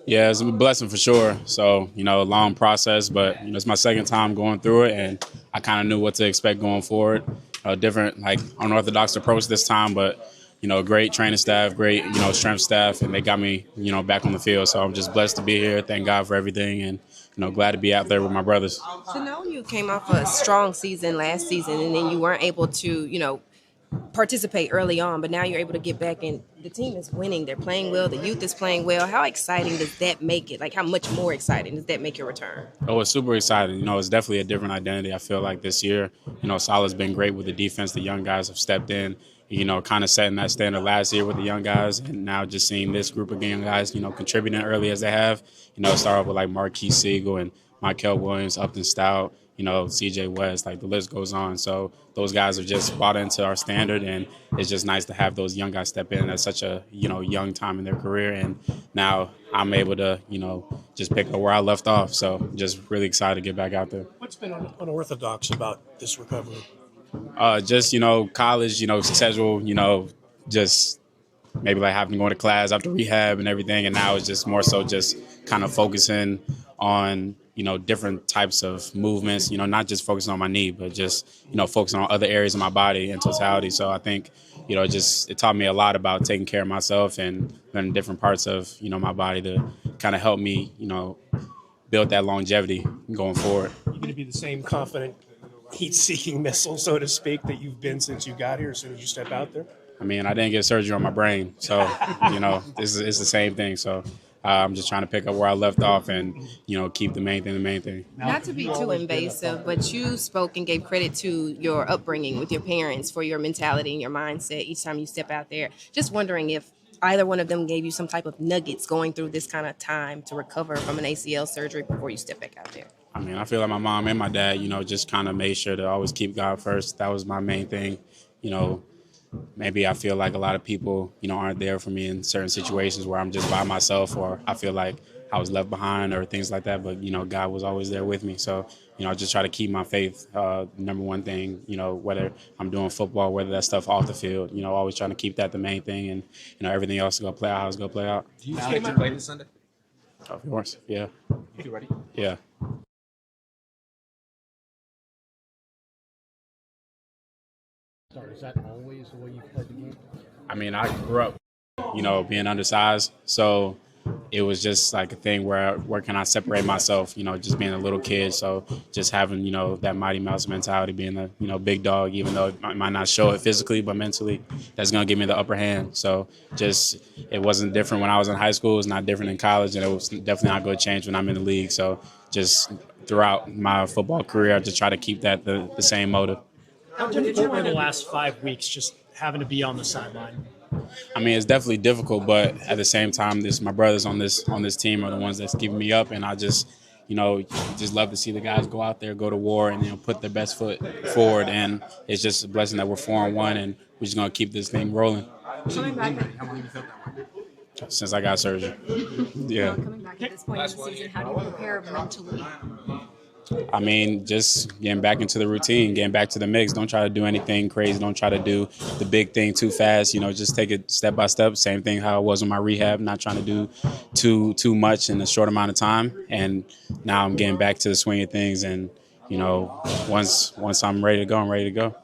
Yeah, it's a blessing for sure. So, a long process, but, it's my second time going through it, and I kind of knew what to expect going forward. A different, like, unorthodox approach this time, but, great training staff, great, strength staff, and they got me, back on the field. So I'm just blessed to be here. Thank God for everything, and, glad to be out there with my brothers. So now you came off a strong season last season, and then you weren't able to, participate early on, but now you're able to get back and the team is winning. They're playing well. The youth is playing well. How exciting does that make it? Like, how much more exciting does that make your return? Oh, it's super exciting. It's definitely a different identity. I feel like this year, Salah's been great with the defense. The young guys have stepped in, kind of setting that standard last year with the young guys. And now just seeing this group of young guys, contributing early as they have, start off with like Marquise Siegel and Michael Williams, Upton Stout, CJ West, like the list goes on. So those guys are just bought into our standard, and it's just nice to have those young guys step in at such a, young time in their career. And now I'm able to, just pick up where I left off. So just really excited to get back out there. What's been unorthodox about this recovery? Just, college, schedule, just maybe like having to go to class after rehab and everything. And now it's just more so just kind of focusing on, different types of movements, not just focusing on my knee, but just, focusing on other areas of my body in totality. So I think, it taught me a lot about taking care of myself and learning different parts of, my body to kind of help me, build that longevity going forward. You're going to be the same confident, heat-seeking missile, so to speak, that you've been since you got here as soon as you step out there? I mean, I didn't get surgery on my brain, so, it's the same thing. So I'm just trying to pick up where I left off and, keep the main thing. Not to be too invasive, but you spoke and gave credit to your upbringing with your parents for your mentality and your mindset each time you step out there. Just wondering if either one of them gave you some type of nuggets going through this kind of time to recover from an ACL surgery before you step back out there. I mean, I feel like my mom and my dad, just kind of made sure to always keep God first. That was my main thing. Maybe I feel like a lot of people, aren't there for me in certain situations where I'm just by myself, or I feel like I was left behind or things like that. But, God was always there with me. So, I just try to keep my faith, number one thing, whether I'm doing football, whether that stuff off the field, always trying to keep that the main thing, and, everything else is going to play out how it's going to play out. Do you expect to play this Sunday? Of course, yeah. You ready? Yeah. Sorry, is that always the way you played the game? I mean, I grew up, being undersized. So it was just like a thing where can I separate myself, just being a little kid. So just having, that Mighty Mouse mentality, being a, big dog, even though it might not show it physically, but mentally, that's going to give me the upper hand. So just it wasn't different when I was in high school. It's not different in college, and it was definitely not going to change when I'm in the league. So just throughout my football career, I just try to keep that the same motive. How difficult were the last 5 weeks just having to be on the sideline? I mean, it's definitely difficult, but at the same time, my brothers on this team are the ones that's keeping me up, and I just, just love to see the guys go out there, go to war, and put their best foot forward. And it's just a blessing that we're 4-1, and we're just gonna keep this thing rolling. Coming back, how long have you felt that way? Since I got surgery. Yeah. Coming back at this point in the season, how do you prepare mentally? I mean, just getting back into the routine, getting back to the mix. Don't try to do anything crazy. Don't try to do the big thing too fast. Just take it step by step. Same thing how I was with my rehab, not trying to do too much in a short amount of time. And now I'm getting back to the swing of things. And, once I'm ready to go, I'm ready to go.